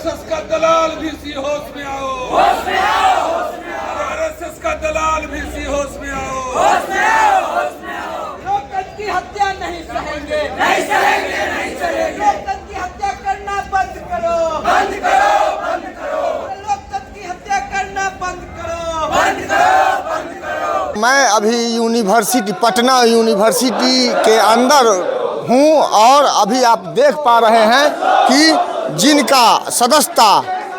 RSS का दलाल VC होश में आओ, होश में आओ, होश में आओ। आरएसएस का दलाल वीसी होश में आओ, होश में आओ, होश में आओ। लोकतंत्र की हत्या नहीं सहेंगे, नहीं सहेंगे, नहीं सहेंगे। लोकतंत्र की हत्या करना बंद करो, बंद करो, बंद करो। लोकतंत्र की हत्या करना बंद करो, बंद करो, बंद करो। मैं अभी यूनिवर्सिटी पटना यूनिवर्सिटी के अंदर हूँ और अभी आप देख पा रहे हैं कि जिनका सदस्यता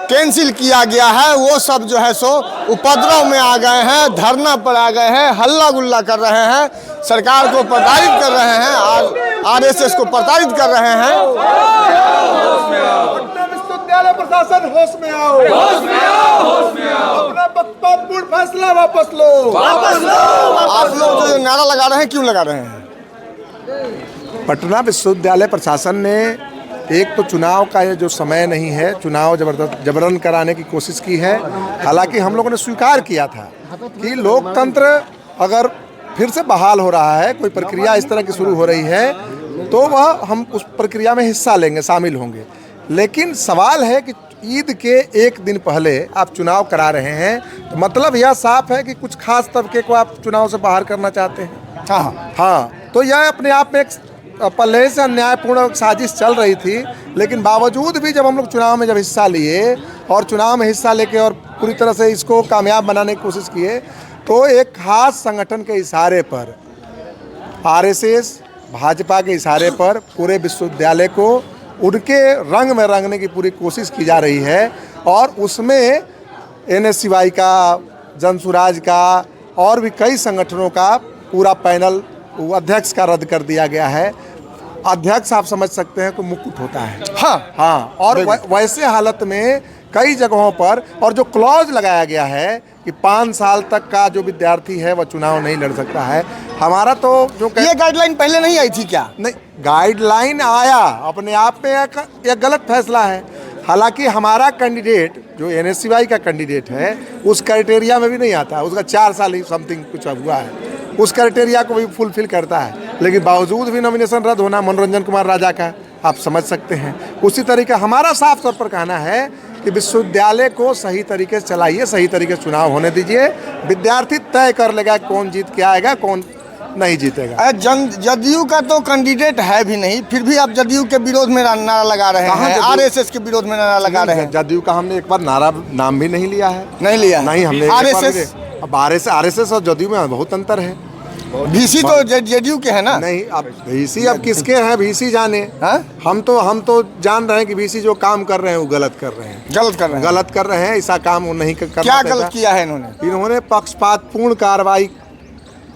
कैंसिल किया गया है वो सब जो है सो उपद्रव में आ गए हैं, धरना पर आ गए हैं, हल्ला गुल्ला कर रहे हैं, सरकार को प्रताड़ित कर रहे हैं, आरएसएस को प्रताड़ित कर रहे हैं। पटना विश्वविद्यालय प्रशासन होश में आओ, होश में आओ, होश में आओ। अपना महत्वपूर्ण फैसला वापस लो, वापस लो। आप लोग जो नारा लगा रहे हैं क्यों लगा रहे हैं? पटना विश्वविद्यालय प्रशासन ने एक तो चुनाव का ये जो समय नहीं है, चुनाव जबरन कराने की कोशिश की है। हालांकि हम लोगों ने स्वीकार किया था कि लोकतंत्र अगर फिर से बहाल हो रहा है, कोई प्रक्रिया इस तरह की शुरू हो रही है, तो वह हम उस प्रक्रिया में हिस्सा लेंगे, शामिल होंगे। लेकिन सवाल है कि ईद के एक दिन पहले आप चुनाव करा रहे हैं, तो मतलब यह साफ है कि कुछ खास तबके को आप चुनाव से बाहर करना चाहते हैं। हाँ, तो यह अपने आप में एक पहले से अन्यायपूर्ण साजिश चल रही थी। लेकिन बावजूद भी जब हम लोग चुनाव में जब हिस्सा लिए और चुनाव में हिस्सा लेके और पूरी तरह से इसको कामयाब बनाने की कोशिश किए, तो एक खास संगठन के इशारे पर, आरएसएस भाजपा के इशारे पर पूरे विश्वविद्यालय को उनके रंग में रंगने की पूरी कोशिश की जा रही है। और उसमें एनएसयूआई का, जनसुराज का और भी कई संगठनों का पूरा पैनल अध्यक्ष का रद्द कर दिया गया है। अध्यक्ष आप समझ सकते हैं कि मुकुट होता है। हाँ, और वैसे हालत में कई जगहों पर, और जो क्लॉज लगाया गया है कि 5 साल तक का जो विद्यार्थी है वह चुनाव नहीं लड़ सकता है। हमारा तो जो ये गाइडलाइन पहले नहीं आई थी क्या? नहीं, गाइडलाइन आया, अपने आप में एक गलत फैसला है। हालांकि हमारा कैंडिडेट जो एनएसयूआई का कैंडिडेट है उस क्राइटेरिया में भी नहीं आता, उसका 4 साल ही समथिंग कुछ हुआ है, उस क्राइटेरिया को भी फुलफिल करता है। लेकिन बावजूद भी नॉमिनेशन रद्द होना मनोरंजन कुमार राजा का, आप समझ सकते हैं। उसी तरीके हमारा साफ तौर पर कहना है कि विश्वविद्यालय को सही तरीके से चलाइए, सही तरीके से चुनाव होने दीजिए। विद्यार्थी तय कर लेगा कौन जीत के आएगा, कौन नहीं जीतेगा। जदयू का तो कैंडिडेट है भी नहीं, फिर भी आप जदयू के विरोध में नारा लगा रहे हैं, आरएसएस के विरोध में नारा लगा रहे हैं। जदयू का हमने एक बार नाम भी नहीं लिया है। नहीं लिया? नहीं, हमने आरएसएस। अब आरएसएस और जदयू में बहुत अंतर है। वीसी तो जदयू के है ना? नहीं, अब वीसी अब किसके हैं, वीसी जाने। हम तो जान रहे हैं कि वीसी जो काम कर रहे हैं वो गलत कर रहे हैं, गलत कर रहे हैं। ऐसा काम वो नहीं करना। क्या गलत किया है इन्होंने पक्षपातपूर्ण कार्रवाई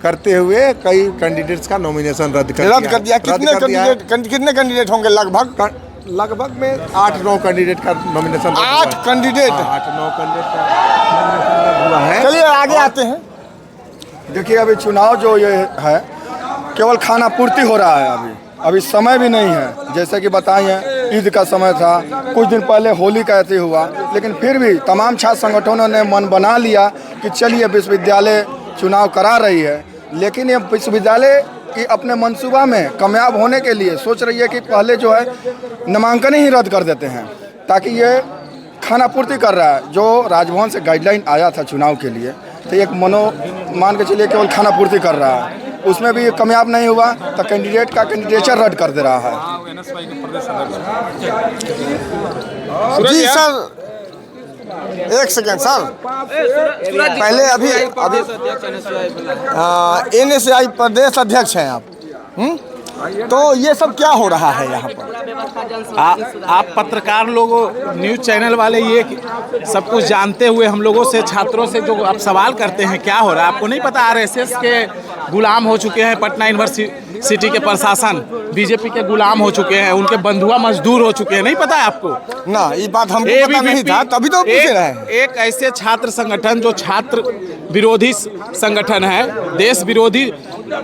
करते हुए कई कैंडिडेट्स का नॉमिनेशन रद्द कर दिया। कितने कैंडिडेट होंगे? लगभग में 8-9 कैंडिडेट का नॉमिनेशन। 8 कैंडिडेट? 8-9 कैंडिडेट का नॉमिनेशन हुआ है। चलिए आगे आते हैं। देखिए, अभी चुनाव जो ये है केवल खाना पूर्ति हो रहा है। अभी समय भी नहीं है। जैसे कि बताइए, ईद का समय था, कुछ दिन पहले होली का ऐसे हुआ, लेकिन फिर भी तमाम छात्र संगठनों ने मन बना लिया कि चलिए विश्वविद्यालय चुनाव करा रही है। लेकिन ये विश्वविद्यालय की अपने मंसूबा में कामयाब होने के लिए सोच रही है कि पहले जो है नामांकन ही रद्द कर देते हैं, ताकि ये खाना पूर्ति कर रहा है। जो राजभवन से गाइडलाइन आया था चुनाव के लिए, तो एक मान के चलिए केवल खाना पूर्ति कर रहा है, उसमें भी कामयाब नहीं हुआ तो कैंडिडेट का कैंडिडेचर रद्द कर दे रहा है। जी सर, एक सेकेंड सर, पहले अभी एनएसयूआई प्रदेश अध्यक्ष हैं आप। तो ये सब क्या हो रहा है यहाँ पर? आप पत्रकार लोगों, न्यूज़ चैनल वाले ये सब कुछ जानते हुए हम लोगों से, छात्रों से जो आप सवाल करते हैं क्या हो रहा है, आपको नहीं पता? आरएसएस के गुलाम हो चुके हैं पूर्णा यूनिवर्सिटी के प्रशासन, बीजेपी के गुलाम हो चुके हैं, उनके बंधुआ मजदूर हो चुके हैं, नहीं पता है आपको? ना, ये बात हमको पता नहीं था, तभी तो पूछ रहे हैं। एक ऐसे छात्र संगठन जो छात्र विरोधी संगठन है, देश विरोधी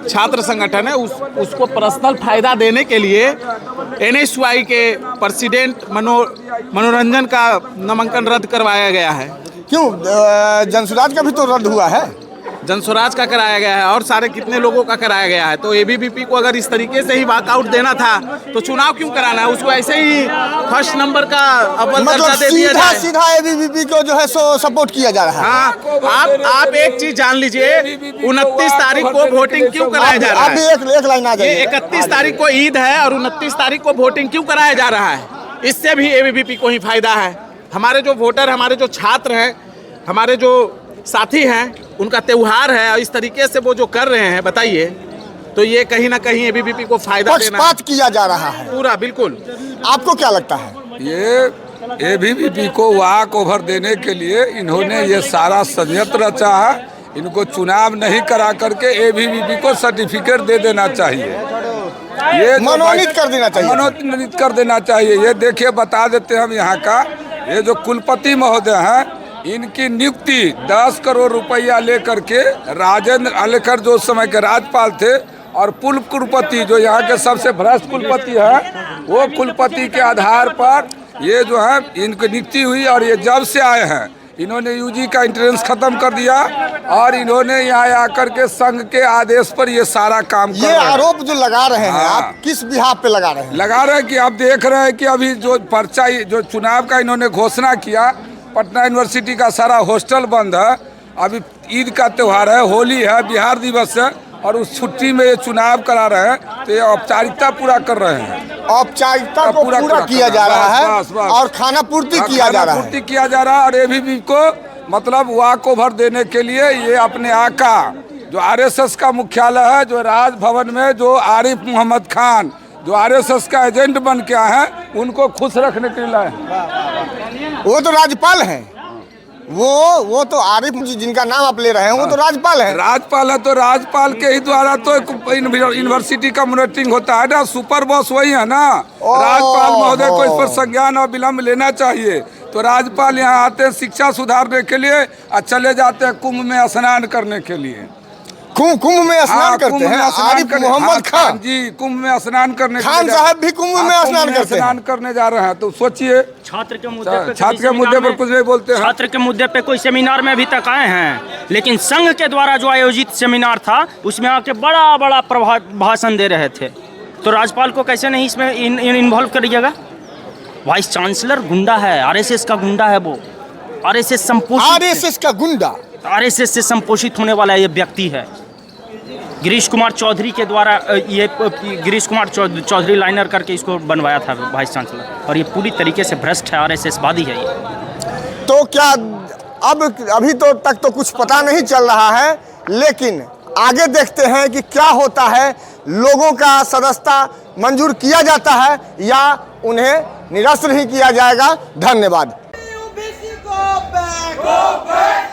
छात्र संगठन है, उसको पर्सनल फायदा देने के लिए एनएसयूआई के प्रेसिडेंट मनोरंजन का नामांकन रद्द करवाया गया है। क्यों? जनसुराज का भी तो रद्द हुआ है। जनस्वराज का कराया गया है और सारे कितने लोगों का कराया गया है। तो एबीवीपी को अगर इस तरीके से ही वॉकआउट देना था तो चुनाव क्यों कराना है? उसको ऐसे ही फर्स्ट नंबर का अव्वल दर्जा मतलब दे दिया सीधा जाए। सीधा एबीवीपी को जो है सो सपोर्ट किया जा रहा है। हाँ, आप एक चीज जान लीजिए, 29 तारीख को वोटिंग क्यों कराया जा रहा अभी है? एक लाइन आ जाइए। 31 तारीख को ईद है और 29 तारीख को वोटिंग क्यों कराया जा रहा है? इससे भी एबीवीपी को ही फायदा है। हमारे जो वोटर, हमारे जो छात्र हैं, हमारे जो साथी हैं, उनका त्योहार है और इस तरीके से वो जो कर रहे हैं, बताइए, तो ये कहीं ना कहीं एबीवीपी को फायदा देना पक्षपात किया जा रहा है पूरा। बिल्कुल। आपको क्या लगता है? ये एबीवीपी को वॉक ओवर देने के लिए इन्होंने ये सारा षड्यंत्र रचा है। इनको चुनाव नहीं करा करके एबीवीपी को सर्टिफिकेट दे देना चाहिए, ये मनोनीत कर देना चाहिए, मनोनीत कर देना चाहिए। ये देखिए, बता देते हैं हम यहाँ का, ये जो कुलपति महोदय हैं, इनकी नियुक्ति 10 करोड़ रुपया लेकर के राजेंद्र आलेकर जो उस समय के राज्यपाल थे और पूर्व कुलपति जो यहाँ के सबसे भ्रष्ट कुलपति है, वो कुलपति के आधार पर ये जो है इनकी नियुक्ति हुई। और ये जब से आए हैं इन्होंने यूजी का एंट्रेंस खत्म कर दिया और इन्होंने यहाँ आकर के संघ के आदेश पर ये सारा काम कर ये रहे हैं। आरोप जो लगा रहे हैं, हाँ। आप किस बिहाफ पे लगा रहे हैं? लगा रहे हैं कि आप देख रहे हैं कि अभी जो पर्चा, जो चुनाव का इन्होंने घोषणा किया, पटना यूनिवर्सिटी का सारा हॉस्टल बंद है। अभी ईद का त्यौहार है, होली है, बिहार दिवस है और उस छुट्टी में ये चुनाव करा रहे हैं, तो ये औपचारिकता पूरा कर रहे हैं। औपचारिकता को पूरा किया जा रहा है और खाना पूर्ति किया जा रहा है। पूर्ति किया जा रहा है और एबीवीपी को मतलब वॉक ओवर देने के लिए ये अपने आका जो आरएसएस का मुख्यालय है, जो राजभवन में जो आरिफ मोहम्मद खान जो आरएसएस का एजेंट बन के आए हैं, उनको खुश रखने के लिए लाए। वो तो राज्यपाल हैं, वो तो आरिफ जी जिनका नाम आप ले रहे हैं, वो तो राज्यपाल हैं। राज्यपाल है तो राज्यपाल के ही द्वारा तो यूनिवर्सिटी का मॉनिटरिंग होता है ना। सुपर बॉस वही है ना। राज्यपाल महोदय को इस पर संज्ञान और विलम्ब लेना चाहिए। तो राज्यपाल यहाँ आते हैं शिक्षा सुधारने के लिए और चले जाते हैं कुंभ में स्नान करने के लिए। कुंभ में स्नान करते हैं आरिफ मोहम्मद खान जी, कुंभ में स्नान करने खान साहब भी कुंभ में स्नान करते हैं। स्नान करने जा रहे हैं, तो सोचिए छात्र के मुद्दे पे कुछ नहीं बोलते हैं। छात्र के मुद्दे पे कोई सेमिनार में अभी तक आए हैं, लेकिन संघ के द्वारा जो आयोजित सेमिनार था उसमें आके बड़ा भाषण दे रहे थे। तो राज्यपाल को कैसे नहीं इसमें इन्वॉल्व करिएगा? वाइस चांसलर गुंडा है, आरएसएस का गुंडा है, वो आरएसएस का गुंडा, आरएसएस से संपोषित होने वाला ये व्यक्ति है। गिरीश कुमार चौधरी के द्वारा ये गिरीश कुमार चौधरी लाइनर करके इसको बनवाया था वाइस चांसलर, और ये पूरी तरीके से भ्रष्ट है, आरएसएसवादी है ये। तो क्या अभी तो तक तो कुछ पता नहीं चल रहा है, लेकिन आगे देखते हैं कि क्या होता है। लोगों का सदस्यता मंजूर किया जाता है या उन्हें निरस्त नहीं किया जाएगा। धन्यवाद। UBC go back.